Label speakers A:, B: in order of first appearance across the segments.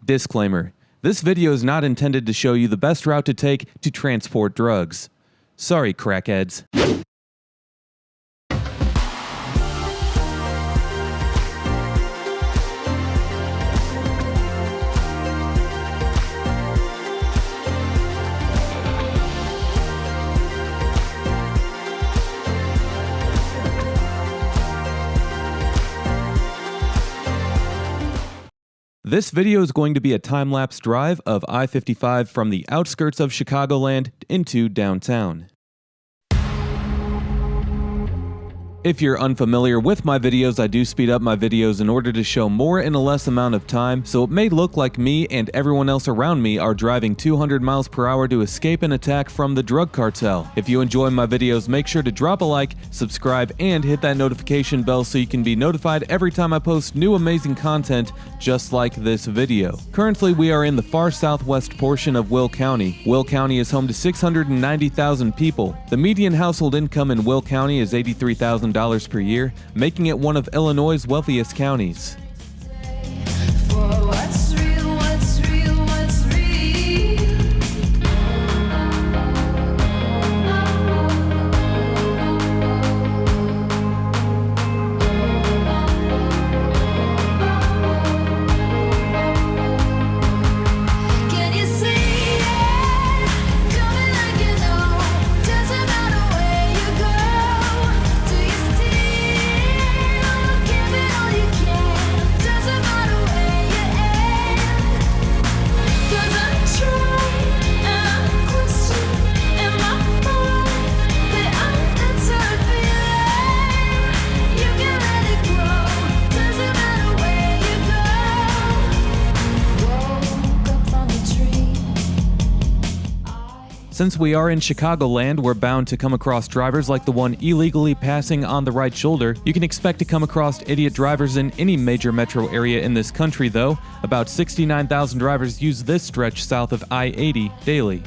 A: Disclaimer: this video is not intended to show you the best route to take to transport drugs. Sorry, crackheads. This video is going to be a time-lapse drive of I-55 from the outskirts of Chicagoland into downtown. If you're unfamiliar with my videos, I do speed up my videos in order to show more in a less amount of time, so it may look like me and everyone else around me are driving 200 miles per hour to escape an attack from the drug cartel. If you enjoy my videos, make sure to drop a like, subscribe, and hit that notification bell so you can be notified every time I post new amazing content just like this video. Currently, we are in the far southwest portion of Will County. Will County is home to 690,000 people. The median household income in Will County is $83,000 per year, making it one of Illinois' wealthiest counties. Since we are in Chicagoland, we're bound to come across drivers like the one illegally passing on the right shoulder. You can expect to come across idiot drivers in any major metro area in this country, though. About 69,000 drivers use this stretch south of I-80 daily.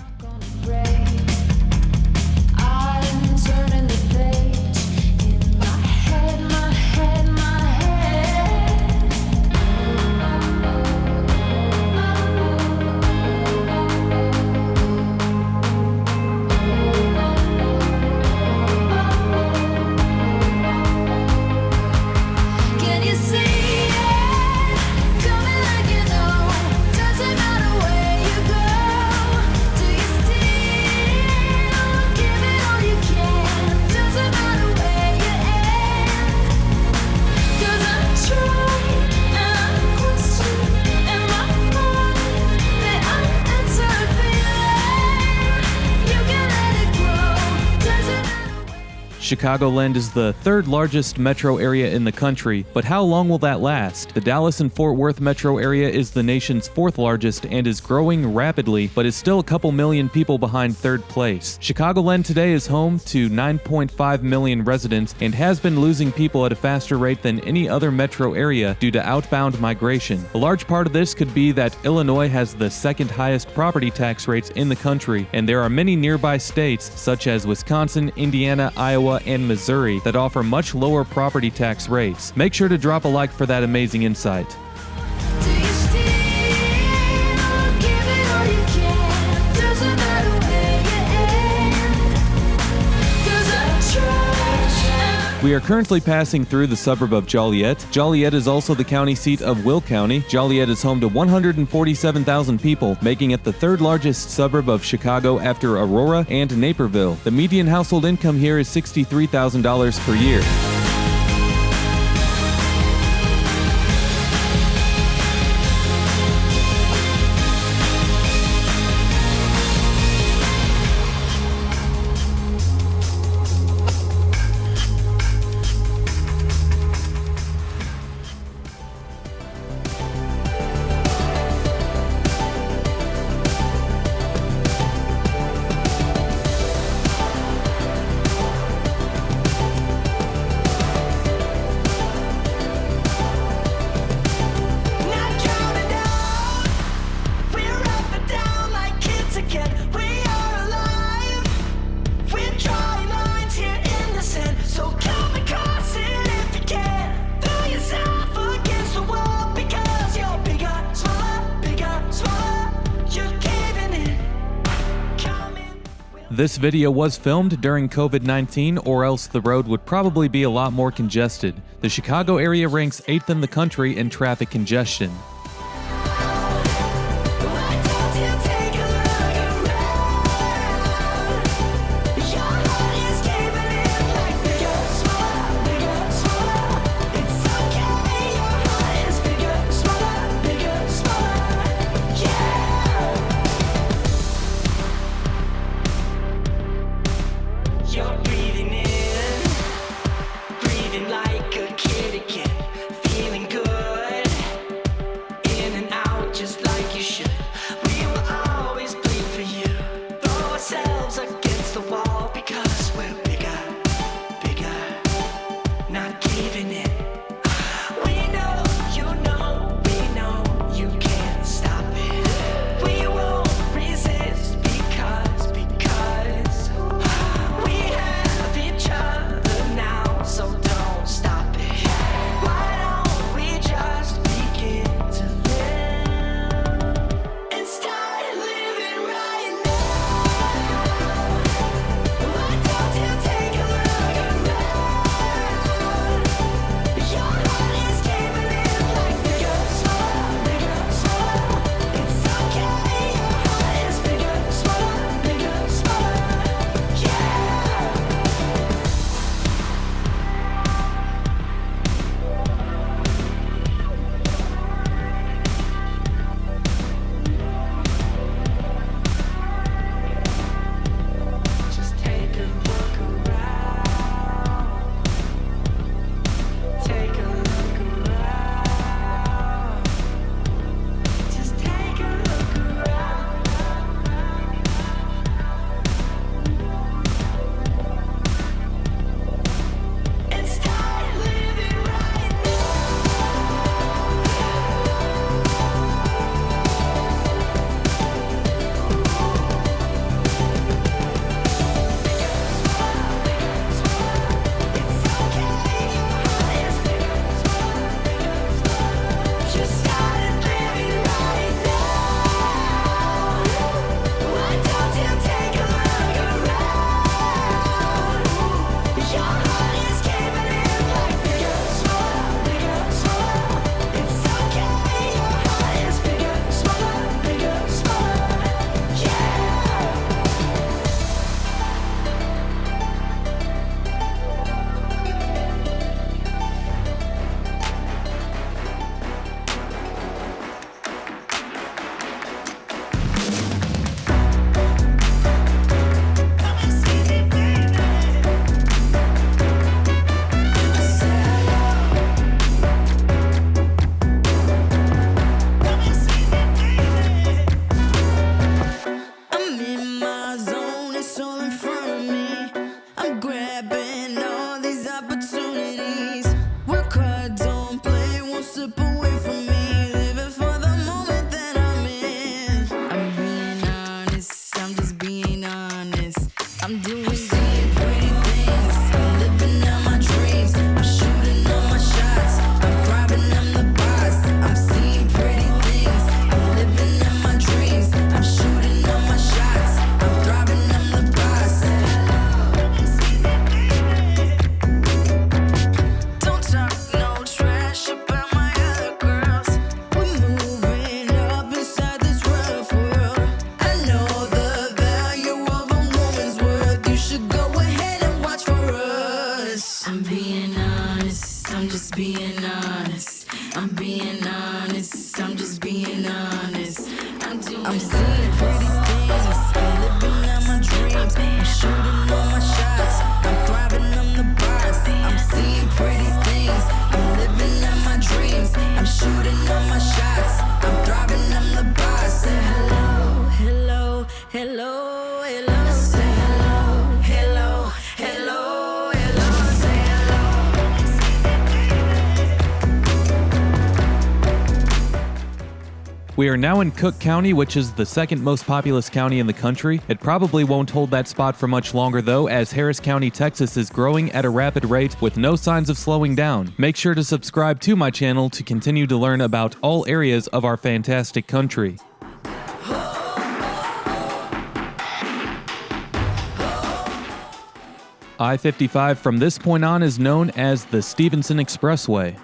A: Chicagoland is the third largest metro area in the country, but how long will that last? The Dallas and Fort Worth metro area is the nation's fourth largest and is growing rapidly, but is still a couple million people behind third place. Chicagoland today is home to 9.5 million residents and has been losing people at a faster rate than any other metro area due to outbound migration. A large part of this could be that Illinois has the second highest property tax rates in the country, and there are many nearby states such as Wisconsin, Indiana, Iowa, and Missouri that offer much lower property tax rates. Make sure to drop a like for that amazing insight. We are currently passing through the suburb of Joliet. Joliet is also the county seat of Will County. Joliet is home to 147,000 people, making it the third largest suburb of Chicago after Aurora and Naperville. The median household income here is $63,000 per year. This video was filmed during COVID-19, or else the road would probably be a lot more congested. The Chicago area ranks 8th in the country in traffic congestion. We are now in Cook County, which is the second most populous county in the country. It probably won't hold that spot for much longer though, as Harris County, Texas is growing at a rapid rate with no signs of slowing down. Make sure to subscribe to my channel to continue to learn about all areas of our fantastic country. I-55 from this point on is known as the Stevenson Expressway.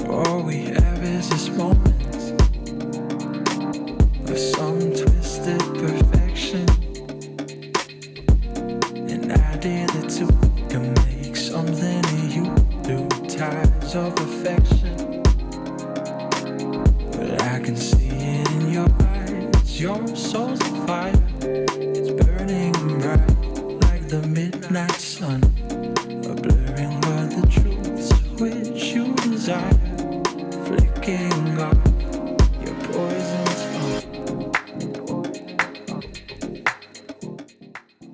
B: All we have is this moment of some twisted perfection, an idea that two can make something of you through ties of affection. But I can see it in your eyes, your soul's on fire, it's burning bright like the midnight sun, blurring what the truths which you desire. Flicking off your poison tongue.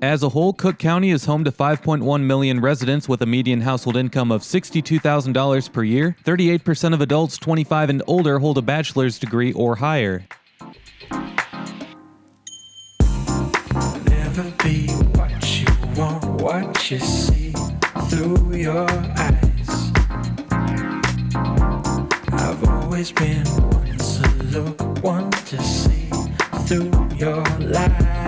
A: As a whole, Cook County is home to 5.1 million residents with a median household income of $62,000 per year. 38% of adults 25 and older hold a bachelor's degree or higher.
B: Never be what you want, what you see through your eyes. I've always been one to look, one to see through your lies.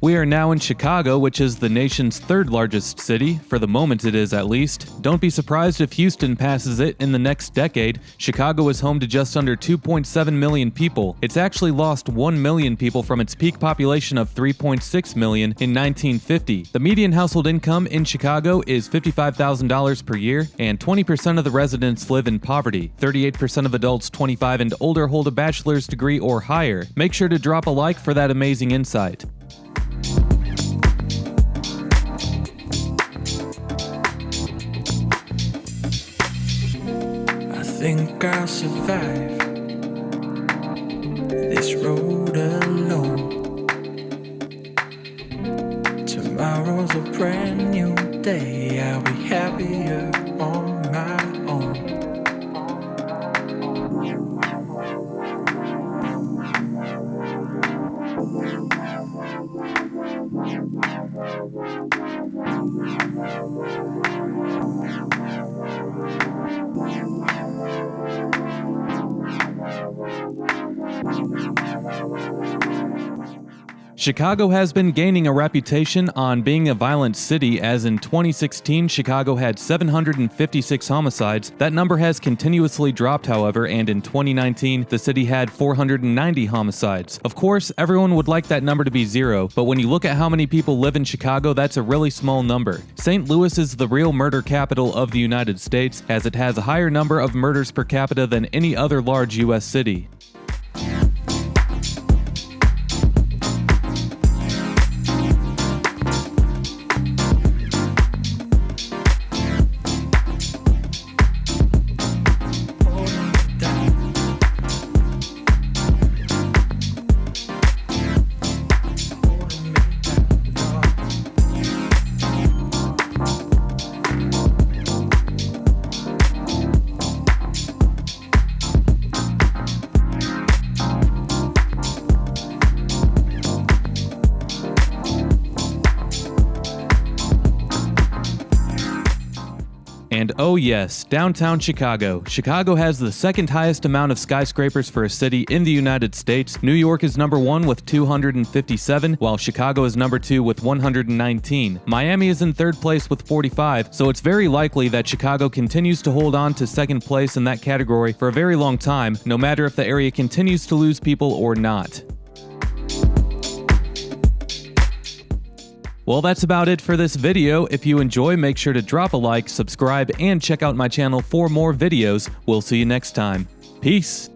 A: We are now in Chicago, which is the nation's third largest city. For the moment it is, at least. Don't be surprised if Houston passes it in the next decade. Chicago is home to just under 2.7 million people. It's actually lost 1 million people from its peak population of 3.6 million in 1950. The median household income in Chicago is $55,000 per year, and 20% of the residents live in poverty. 38% of adults 25 and older hold a bachelor's degree or higher. Make sure to drop a like for that amazing insight.
B: I think I'll survive this road alone. Tomorrow's a brand new day. I'll be happier on my own.
A: Chicago has been gaining a reputation on being a violent city, as in 2016, Chicago had 756 homicides. That number has continuously dropped, however, and in 2019, the city had 490 homicides. Of course, everyone would like that number to be zero, but when you look at how many people live in Chicago, that's a really small number. St. Louis is the real murder capital of the United States, as it has a higher number of murders per capita than any other large U.S. city. And oh yes, downtown Chicago. Chicago has the second highest amount of skyscrapers for a city in the United States. New York is number 1 with 257, while Chicago is number 2 with 119. Miami is in third place with 45, so it's very likely that Chicago continues to hold on to second place in that category for a very long time, no matter if the area continues to lose people or not. Well, that's about it for this video. If you enjoy, make sure to drop a like, subscribe, and check out my channel for more videos. We'll see you next time. Peace!